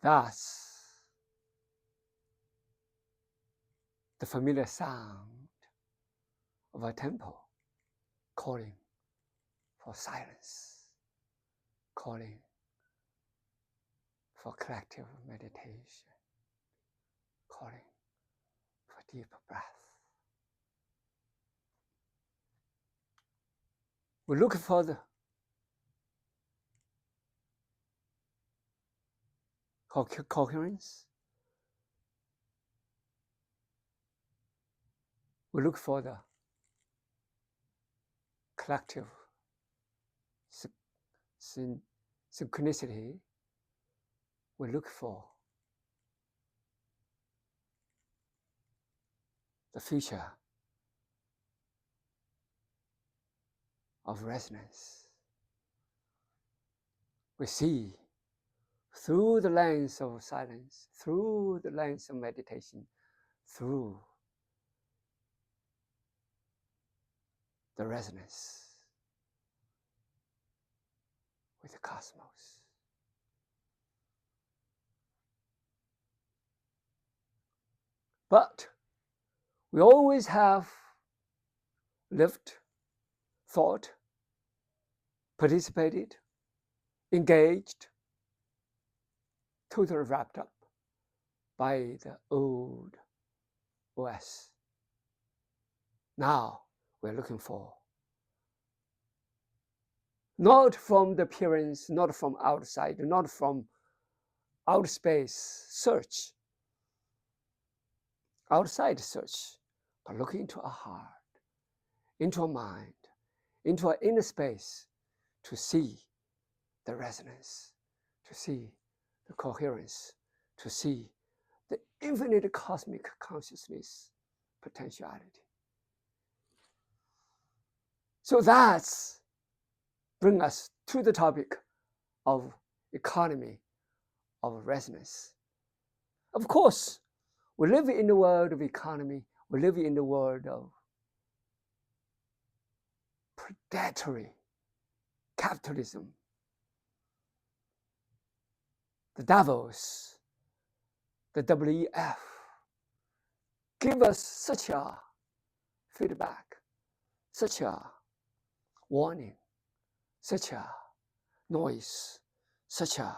Thus, the familiar sound of a temple calling for silence, calling for collective meditation, calling for deep breath. We look for the coherence. We look for the collective synchronicity. We look for the future of resonance. We see through the lens of silence, through the lens of meditation, through the resonance with the cosmos. But we always have lived, thought, participated, engaged, totally wrapped up by the old OS. Now we're looking for, not from the appearance, not from outside, not from outer space search, outside search, but looking into our heart, into our mind, into our inner space to see the resonance, to see the coherence, to see the infinite cosmic consciousness potentiality. So that's bring us to the topic of economy of resonance. Of course, we live in the world of economy. We live in the world of predatory capitalism. The devils, the WEF, give us such a feedback, such a warning, such a noise, such a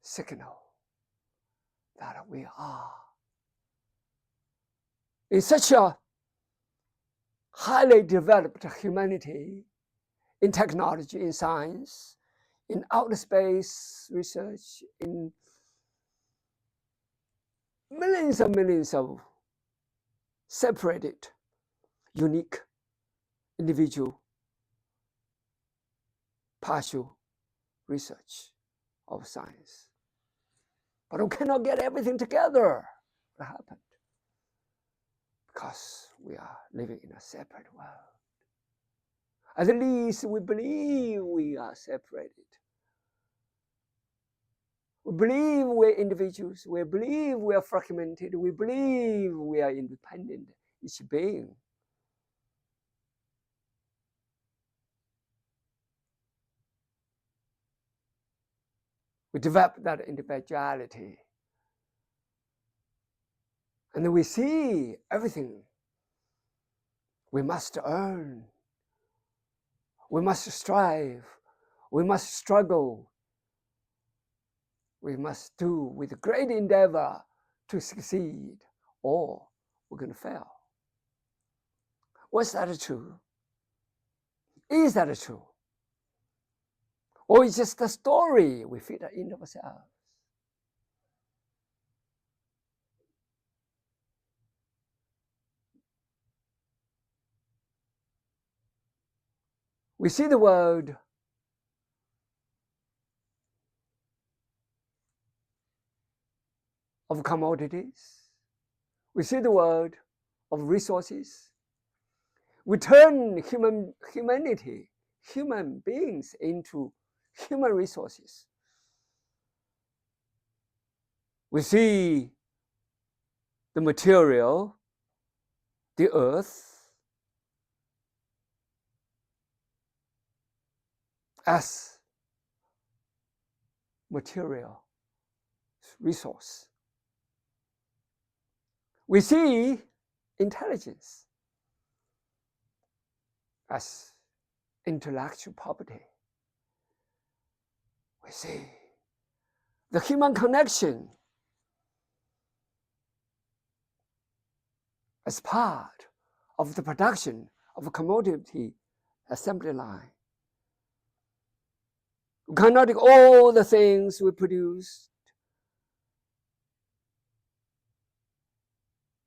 signal that we are in such a highly developed humanity, in technology, in science, in outer space research, in millions of separated, unique, individual, partial research of science. But we cannot get everything together. What happened? Because we are living in a separate world. At least we believe we are separated. We believe we're individuals. We believe we are fragmented. We believe we are independent, each being. We develop that individuality. And then we see everything we must earn. We must strive. We must struggle. We must do with great endeavor to succeed, or we're going to fail. Was that true? Is that true? Or is just a story we fit in ourselves? We see the world of commodities. We see the world of resources. We turn humanity, human beings into human resources. We see the material, the earth, as material resource. We see intelligence as intellectual property. We see the human connection as part of the production of a commodity assembly line. We cannot take all the things we produce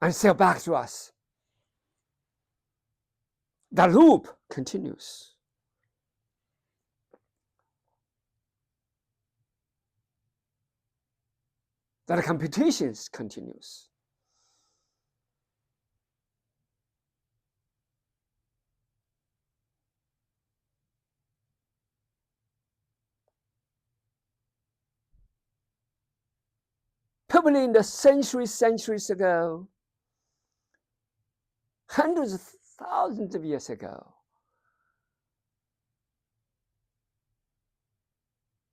and sell back to us. The loop continues. That competition continues. Probably in the centuries ago, hundreds of thousands of years ago,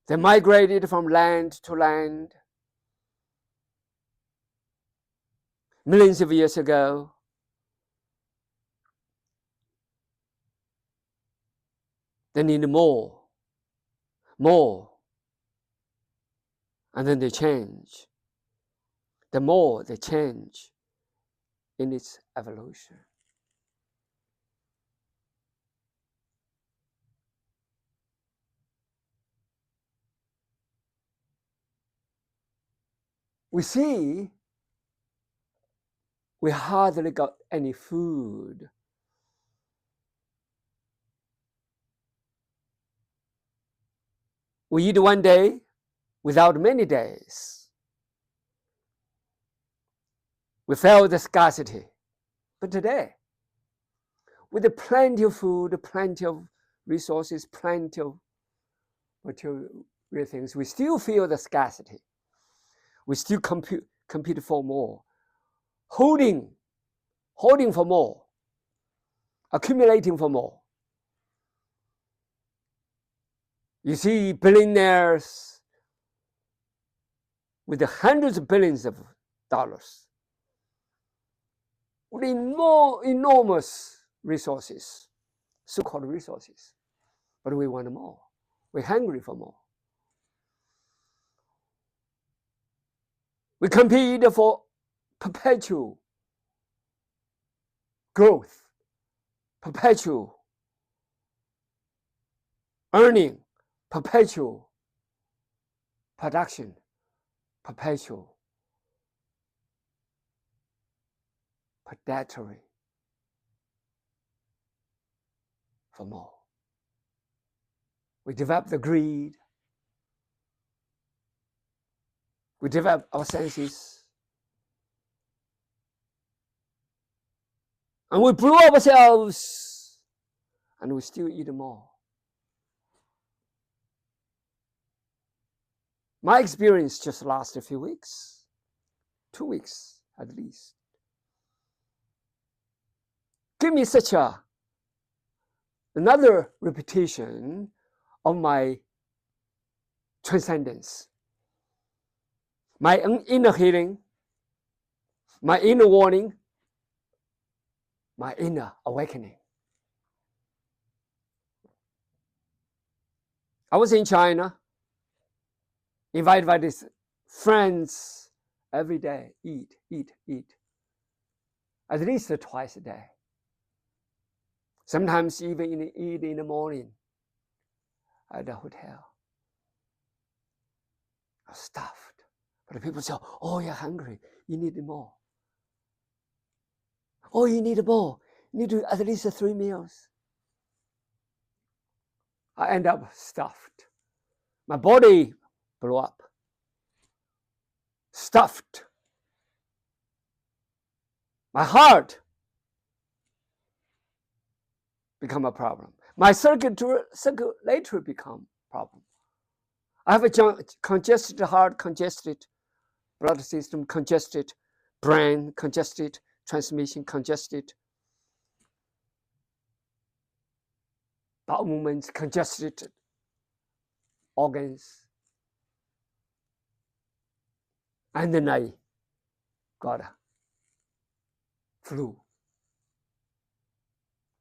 they migrated from land to land. Millions of years ago, they need more, and then they change. The more they change in its evolution. We see we hardly got any food. We eat one day without many days. We felt the scarcity. But today, with plenty of food, plenty of resources, plenty of material things, we still feel the scarcity. We still compete for more, holding for more, accumulating for more. You see billionaires with hundreds of billions of dollars, with enormous resources, so-called resources, but we want more. We're hungry for more. We compete for perpetual growth, perpetual earning, perpetual production, perpetual predatory for more. We develop the greed. We develop our senses. And we blew ourselves, and we still eat more. My experience just lasted a few weeks, 2 weeks at least. Give me such another repetition of my transcendence, my inner healing, my inner warning, my inner awakening. I was in China, invited by these friends every day, eat, at least twice a day. Sometimes even eat in the morning at the hotel. I was stuffed. But people say, oh, you're hungry. You need more. Oh, you need more. You need to at least 3 meals. I end up stuffed. My body blew up. Stuffed. My heart become a problem. My circulatory become a problem. I have a congested heart, congested blood system, congested brain, congested transmission, congested bowel movements, congested organs. And then I got a flu.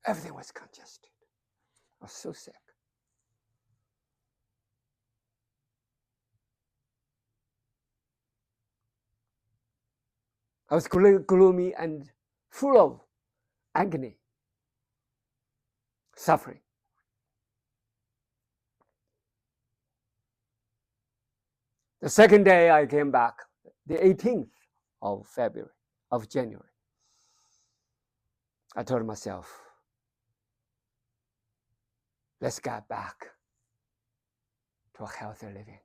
Everything was congested. I was so sick. I was gloomy and full of agony, suffering. The second day I came back, the 18th of January. I told myself, let's get back to a healthy living.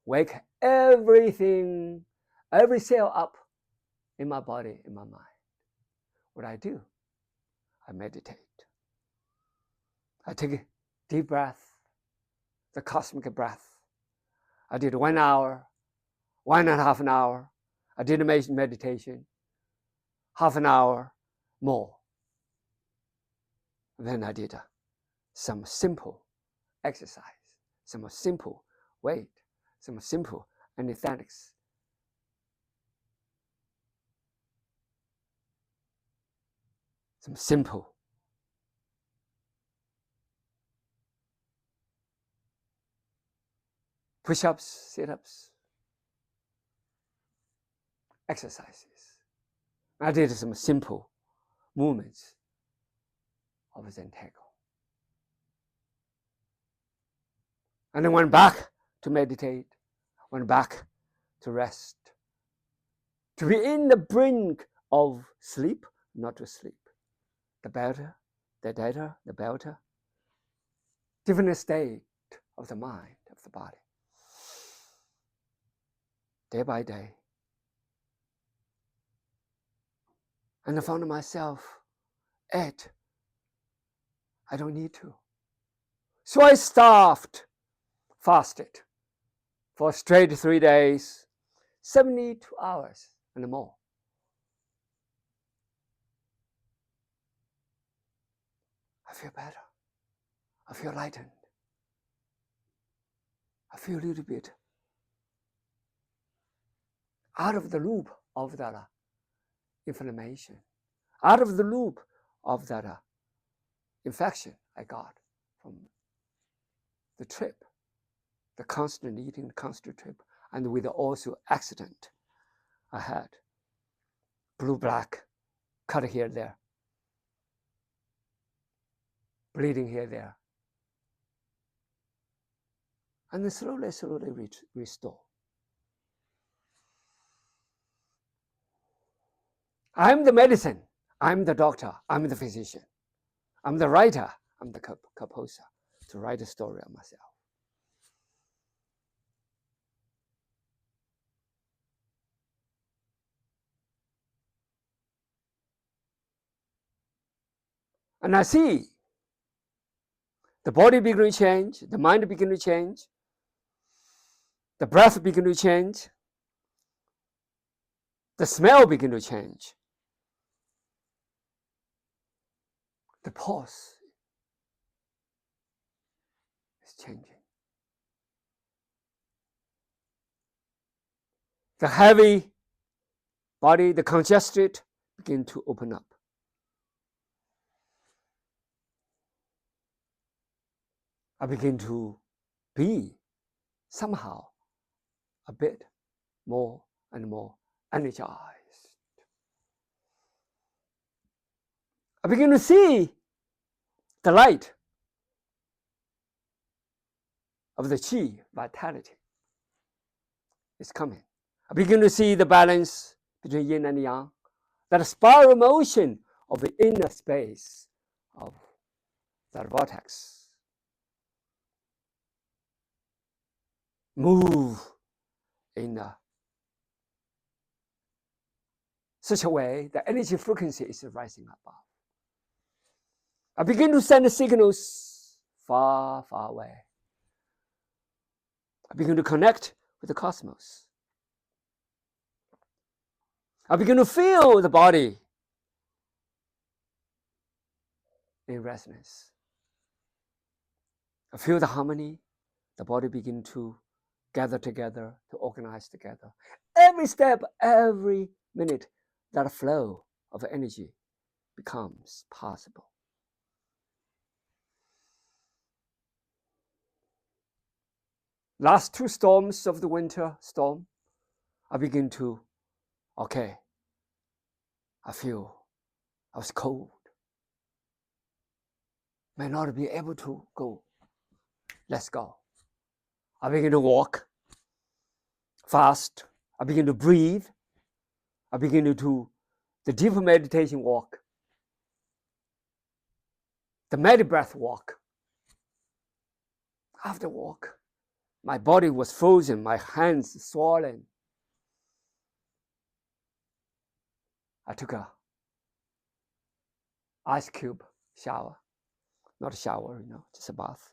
Wake everything, every cell up in my body, in my mind. What I do, I meditate. I take a deep breath, the cosmic breath. I did 1 hour, 1.5 an hour. I did a meditation, half an hour more. Then I did some simple exercise, some simple weight, some simple anesthetics. Some simple push-ups, sit-ups, exercises. I did some simple movements of Zen-Tego. And then went back to meditate, went back to rest, to be in the brink of sleep, not to sleep. The better, the better, the better. Different state of the mind, of the body. Day by day. And I found myself at, I don't need to. So I fasted for straight 3 days, 72 hours and more. I feel better. I feel lightened. I feel a little bit out of the loop of that inflammation, out of the loop of that infection I got from the trip, the constant eating, the constant trip, and with also accident I had. Blue, black, cut here, there. Bleeding here, there. And then slowly restore. I'm the medicine. I'm the doctor. I'm the physician. I'm the writer. I'm the composer to write a story of myself. And I see the body begin to change, the mind begin to change, the breath begin to change, the smell begin to change, the pulse is changing. The heavy body, the congested, begin to open up. I begin to be somehow a bit more and more energized. I begin to see the light of the qi, vitality, is coming. I begin to see the balance between yin and yang, that spiral motion of the inner space of that vortex. Move in such a way that energy frequency is rising above. I begin to send the signals far, far away. I begin to connect with the cosmos. I begin to feel the body in resonance. I feel the harmony. The body begin to gather together, to organize together. Every step, every minute, that flow of energy becomes possible. Last two storms of the winter storm, I begin to, okay, I feel I was cold. May not be able to go. Let's go. I begin to walk fast. I begin to breathe. I begin to do the deeper meditation walk, the medi-breath walk. After walk, my body was frozen, my hands swollen. I took a ice cube shower, not a shower, just a bath.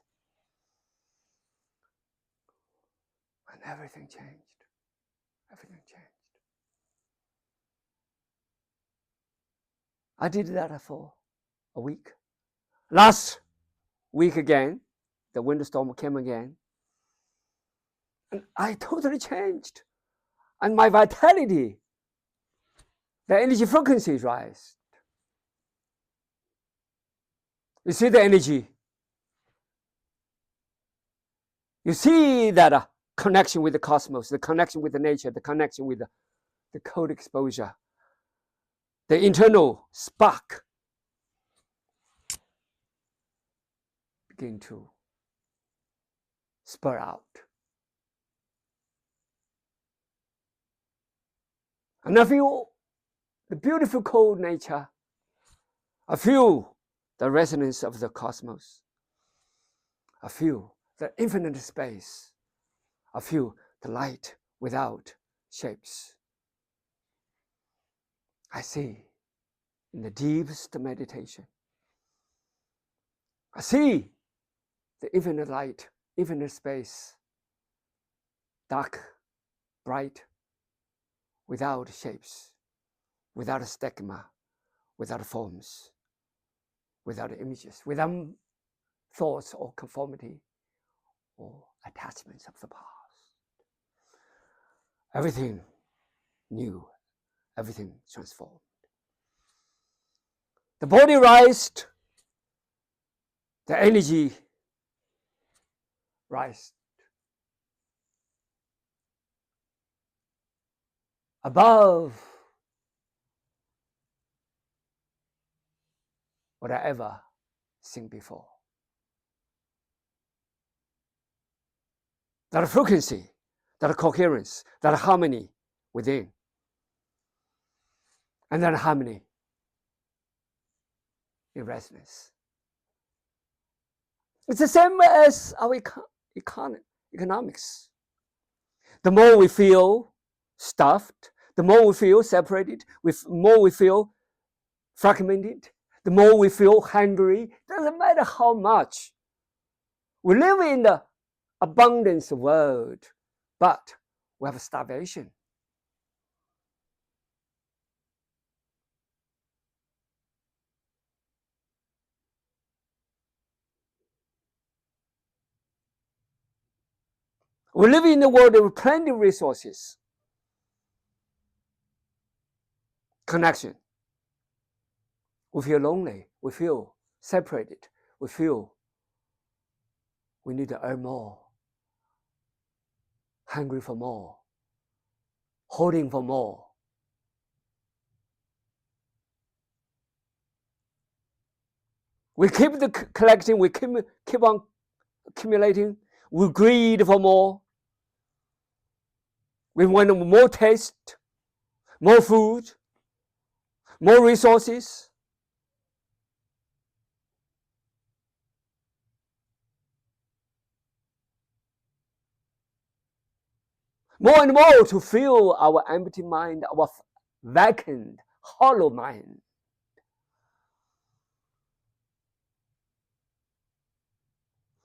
And everything changed. Everything changed. I did that for a week. Last week again, the winter storm came again. And I totally changed. And my vitality, the energy frequency rise. You see the energy. You see that connection with the cosmos, the connection with the nature, the connection with the cold exposure, the internal spark begin to spur out. And I feel the beautiful cold nature. I feel the resonance of the cosmos. I feel the infinite space. I feel the light without shapes. I see in the deepest meditation. I see the infinite light, infinite space, dark, bright, without shapes, without a stigma, without forms, without images, without thoughts or conformity or attachments of the past. Everything new, everything transformed. The body rised, the energy rised. Above what I ever seen before. That frequency, that coherence, that harmony within. And then harmony in resonance. It's the same as our economics. The more we feel stuffed, the more we feel separated, the more we feel fragmented, the more we feel hungry. Doesn't matter how much. We live in the abundance world, but we have starvation. We live in a world with plenty of resources. Connection. We feel lonely. We feel separated. We feel we need to earn more. Hungry for more. Holding for more. We keep collecting. We keep on accumulating. We greed for more. We want more taste, more food, more resources. More and more to fill our empty mind, our vacant, hollow mind.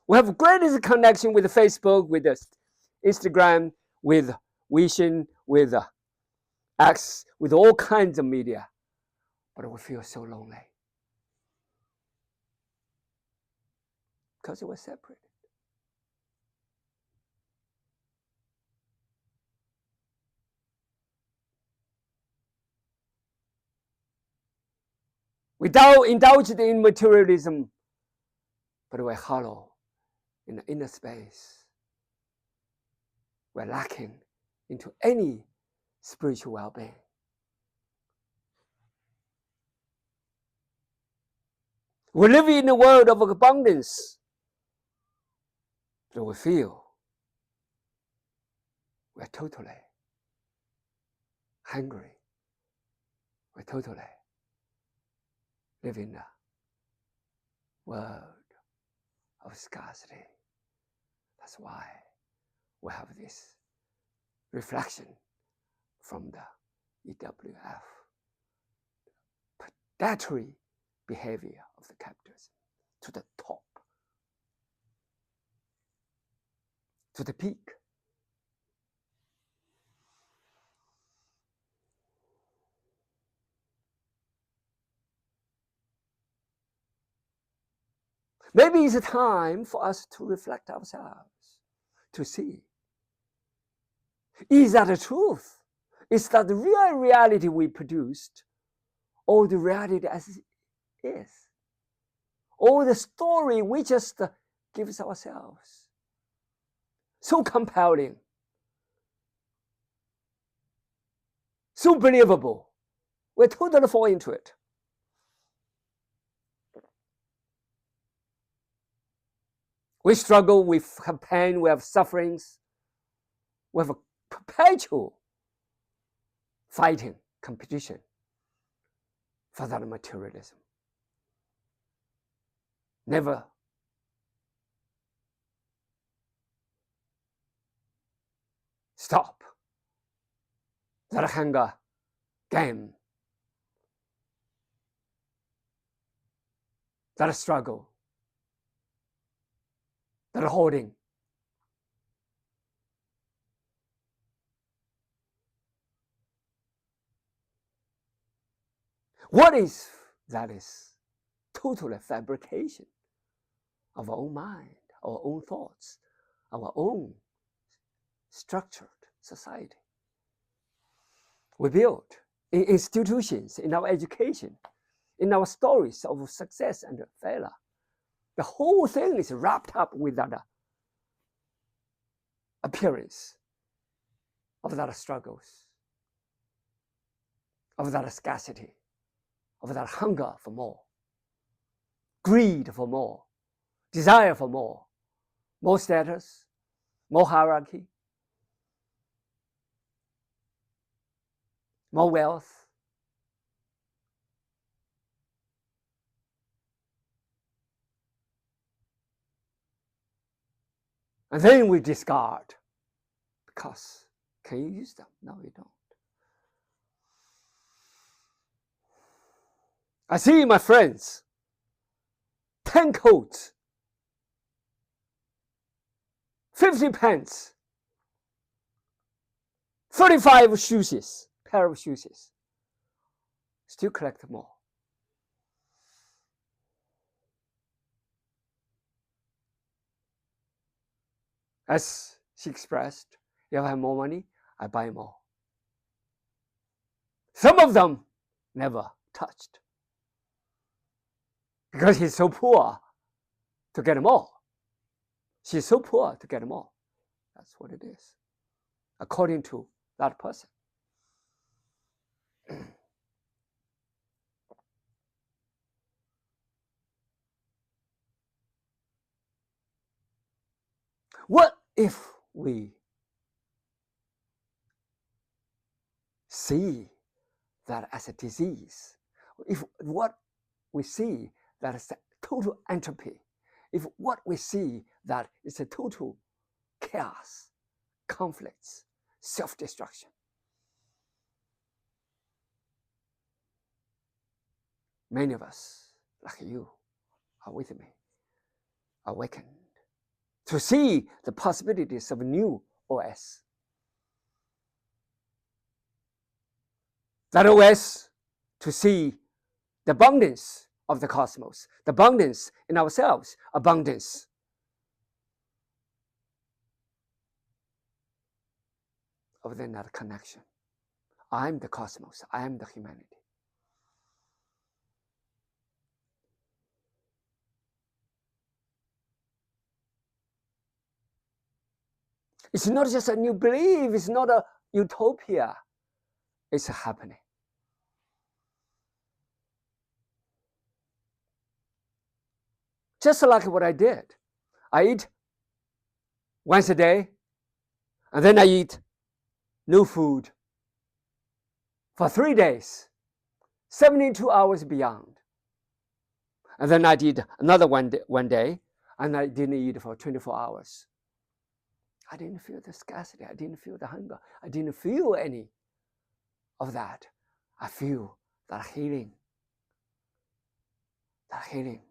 We have greatest connection with Facebook, with Instagram, with Weixin, with X, with all kinds of media. But we feel so lonely. Because we were separated. Without indulged in materialism, but we're hollow in the inner space. We're lacking into any spiritual well-being. We live in a world of abundance, but we feel we're totally hungry. We totally live in a world of scarcity. That's why we have this reflection from the EWF. Predatory behavior of the capitalism to the top, to the peak. Maybe it's a time for us to reflect ourselves, to see, is that the truth? Is that the real reality we produced, or the reality as it is? Or the story we just give ourselves? So compelling, so believable, we totally fall into it. We struggle, we have pain, we have sufferings, we have a perpetual fighting, competition for that materialism. Never stop that hunger game, that struggle, that hoarding. What is that? Is totally fabrication of our own mind, our own thoughts, our own structured society. We build in institutions, in our education, in our stories of success and failure. The whole thing is wrapped up with that appearance of that struggles, of that scarcity, of that hunger for more, greed for more, desire for more status, more hierarchy, more wealth. And then we discard because can you use them? No, you don't. I see my friends, 10 coats, 50 pants, 35 shoes, pair of shoes, still collect more. As she expressed, if I have more money, I buy more. Some of them never touched because he's so poor to get more. She's so poor to get more. That's what it is, according to that person. What if we see that as a disease? If what we see that is a total entropy, if what we see that is a total chaos, conflicts, self-destruction, many of us, like you, are with me, awakened to see the possibilities of a new OS. That OS to see the abundance of the cosmos, the abundance in ourselves, abundance. Of then that connection. I'm the cosmos, I am the humanity. It's not just a new belief. It's not a utopia. It's happening. Just like what I did. I eat once a day, and then I eat no food for 3 days, 72 hours beyond. And then I did another one day, and I didn't eat for 24 hours. I didn't feel the scarcity. I didn't feel the hunger. I didn't feel any of that. I feel that healing. That healing.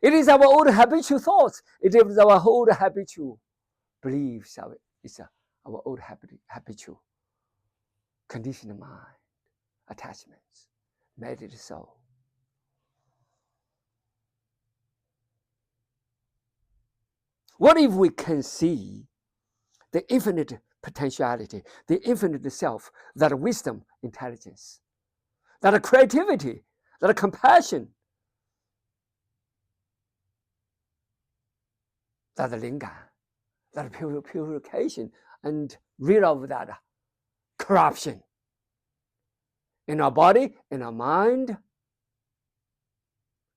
It is our old habitual thoughts. It is our old habitual beliefs. It's our old habitual conditioned mind, attachments, made it so. What if we can see the infinite potentiality, the infinite self, that wisdom, intelligence, that creativity, that compassion, that lingan, that purification, and rid of that corruption in our body, in our mind,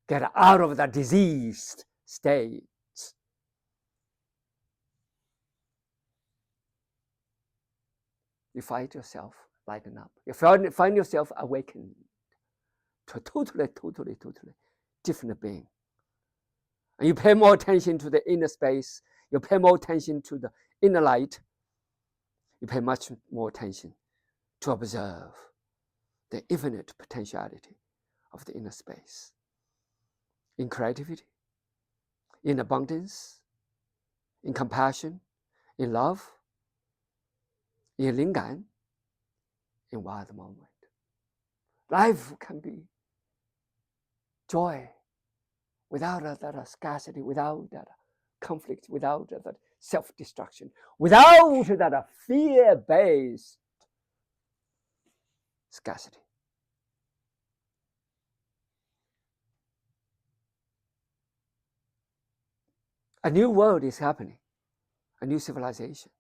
get out of that diseased state. You find yourself lighten up. You find yourself awakened to a totally different being. And you pay more attention to the inner space. You pay more attention to the inner light. You pay much more attention to observe the infinite potentiality of the inner space. In creativity, in abundance, in compassion, in love, in lingan, in wild moment. Life can be joy without that scarcity, without that conflict, without that self-destruction, without that fear-based scarcity. A new world is happening, a new civilization,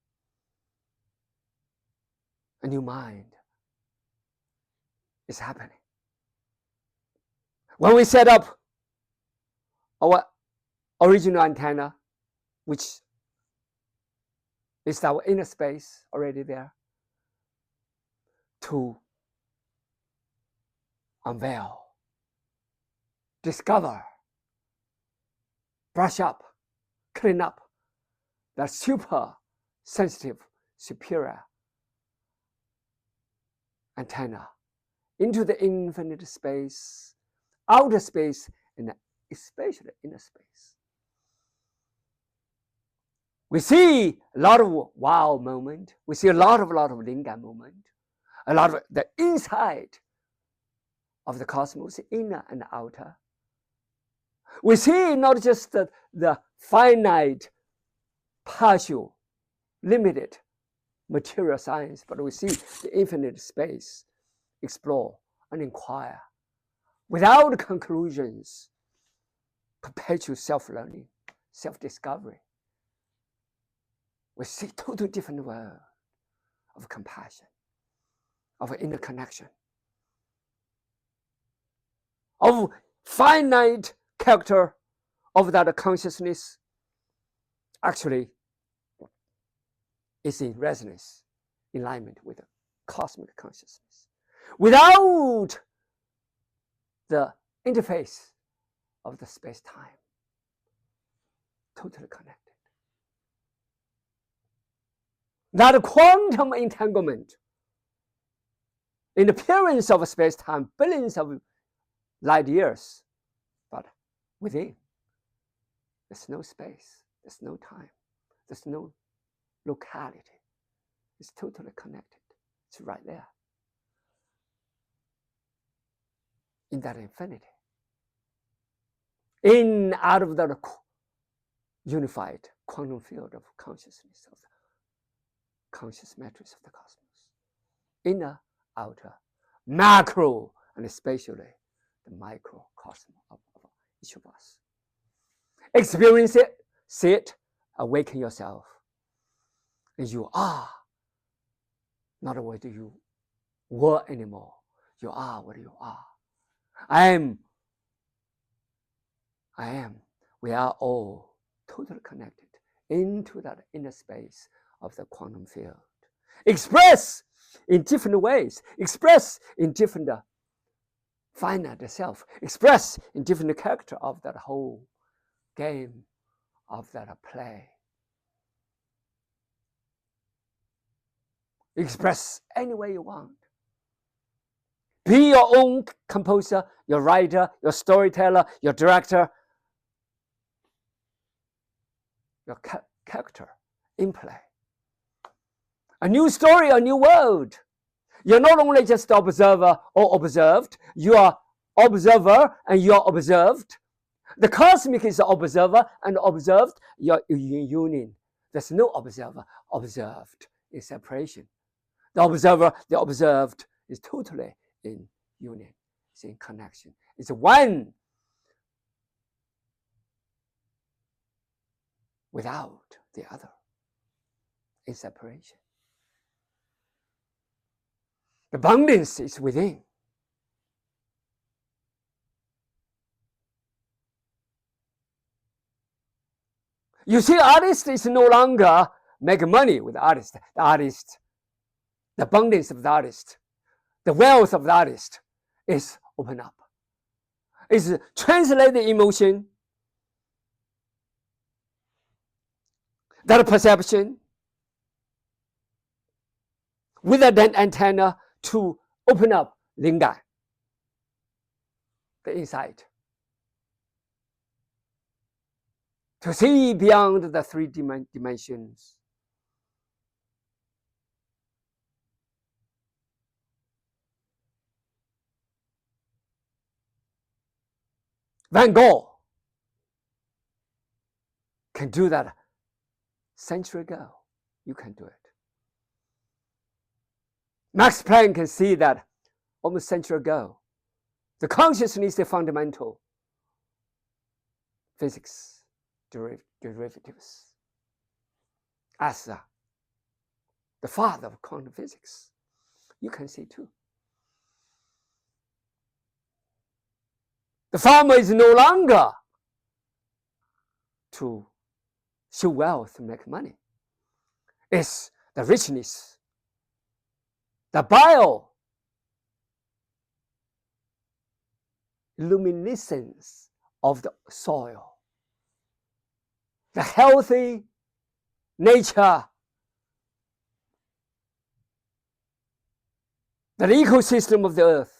a new mind is happening. When we set up our original antenna, which is our inner space already there, to unveil, discover, brush up, clean up that super sensitive, superior antenna into the infinite space, outer space, and especially inner space. We see a lot of wow moment. We see a lot of lingan moment, a lot of the inside of the cosmos, inner and outer. We see not just the finite, partial, limited material science, but we see the infinite space, explore and inquire without conclusions, perpetual self-learning, self-discovery. We see totally different world of compassion, of interconnection, of finite character of that consciousness actually is in resonance, in alignment with the cosmic consciousness. Without the interface of the space-time, totally connected. That quantum entanglement in the appearance of space-time, billions of light years, but within, there's no space, there's no time, there's no locality. It's totally connected. It's right there. In that infinity. In out of that unified quantum field of consciousness, of the conscious matrix of the cosmos. Inner, outer, macro, and especially the microcosm of each of us. Experience it, see it, awaken yourself. And you are not what you were anymore. You are what you are. I am. We are all totally connected into that inner space of the quantum field. Express in different ways. Express in different finite self. Express in different character of that whole game, of that play. Express any way you want. Be your own composer, your writer, your storyteller, your director, your character in play. A new story, a new world. You're not only just observer or observed, you are observer and you are observed. The cosmic is observer and observed. You're in union. There's no observer, observed in separation. The observer, the observed is totally in union. It's in connection. It's one without the other, in separation. The abundance is within. You see, artist is no longer make money with the artist. The artist, the abundance of the artist, the wealth of the artist is open up. Is translate the emotion, that perception, with an antenna to open up 灵感, the insight, to see beyond the three dimensions. Van Gogh can do that century ago. You can do it. Max Planck can see that almost a century ago. The consciousness is the fundamental physics derivatives. As the father of quantum physics, you can see too. The farmer is no longer to show wealth and make money. It's the richness, the bioluminescence of the soil, the healthy nature, the ecosystem of the earth.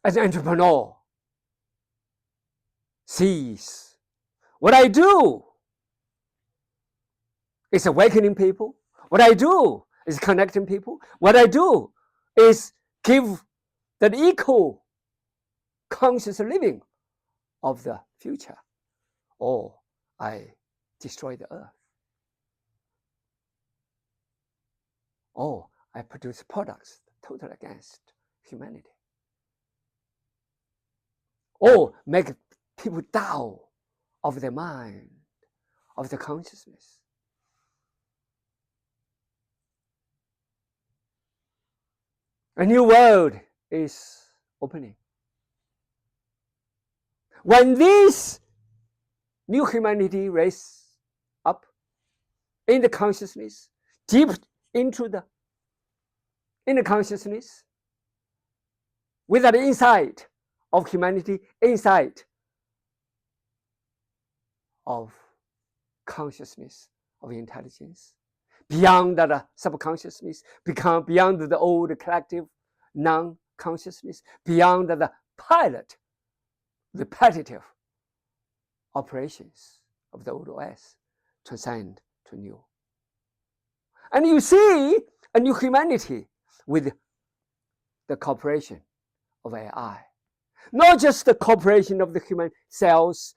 As an entrepreneur, sees what I do is awakening people. What I do is connecting people. What I do is give that eco conscious living of the future, or I destroy the earth, or I produce products totally against humanity, or make people down of their mind, of the consciousness. A new world is opening. When this new humanity raises up in the consciousness, deep into the inner consciousness, with that insight of humanity, insight of consciousness, of intelligence, beyond that subconsciousness, beyond the old collective non-consciousness, beyond the pilot, repetitive operations of the old OS, transcend to new. And you see a new humanity with the cooperation of AI. Not just the cooperation of the human cells.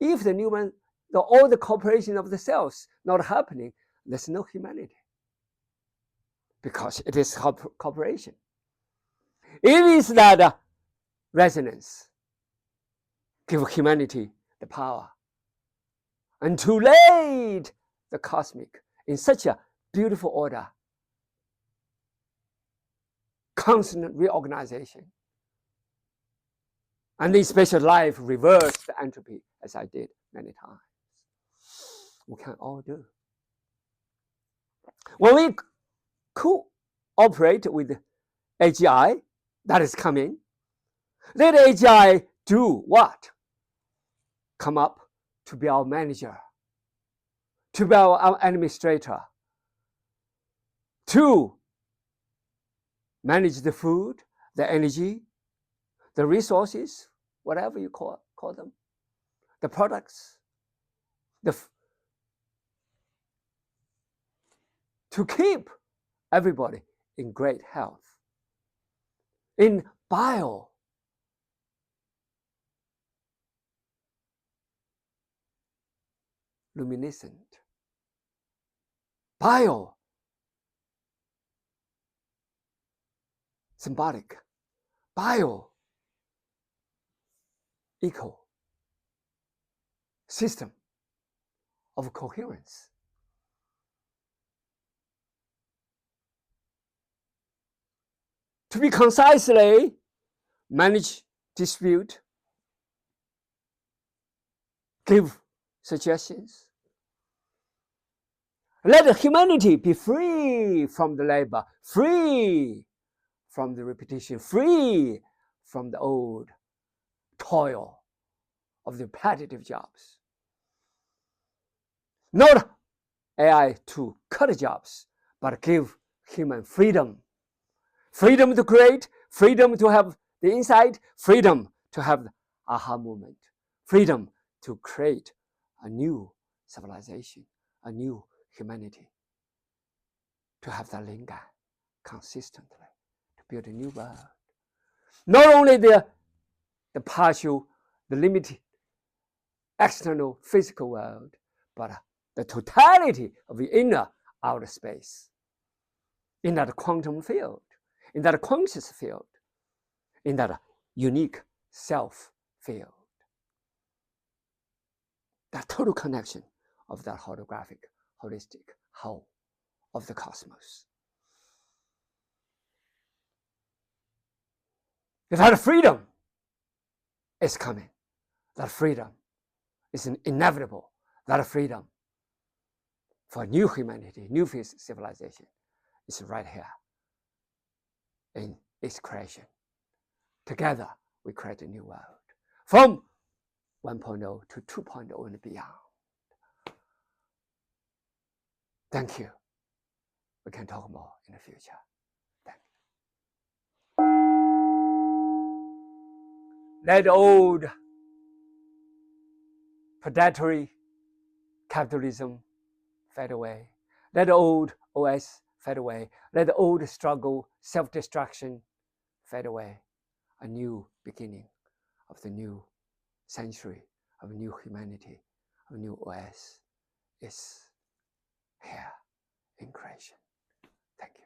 If the new one, all the cooperation of the cells not happening, there's no humanity. Because it is cooperation. It is that resonance give humanity the power, and to lead the cosmic in such a beautiful order, constant reorganization, and in special life reverse the entropy, as I did many times. We can all do. When we cooperate with AGI that is coming, let AGI do what? Come up to be our manager, to be our administrator, to manage the food, the energy, the resources, whatever you call them, the products, to keep everybody in great health, in bioluminescent, symbolic, eco system of coherence. To be concisely manage, distribute, give suggestions. Let humanity be free from the labor, free from the repetition, free from the old toil of the repetitive jobs. Not AI to cut jobs, but give human freedom. Freedom to create, freedom to have the insight, freedom to have the aha moment, freedom to create a new civilization, a new humanity, to have that lingam consistently, to build a new world. Not only the partial, the limited external physical world, but the totality of the inner outer space, in that quantum field, in that conscious field, in that unique self field. That total connection of that holographic, holistic whole of the cosmos. That freedom is coming. That freedom is inevitable. That freedom for new humanity, new civilization is right here in its creation. Together, we create a new world from 1.0 to 2.0 and beyond. Thank you. We can talk more in the future. Thank you. Let old predatory capitalism fade away. Let the old OS fade away. Let the old struggle, self-destruction fade away. A new beginning of the new century, of new humanity, of new OS is here in creation. Thank you.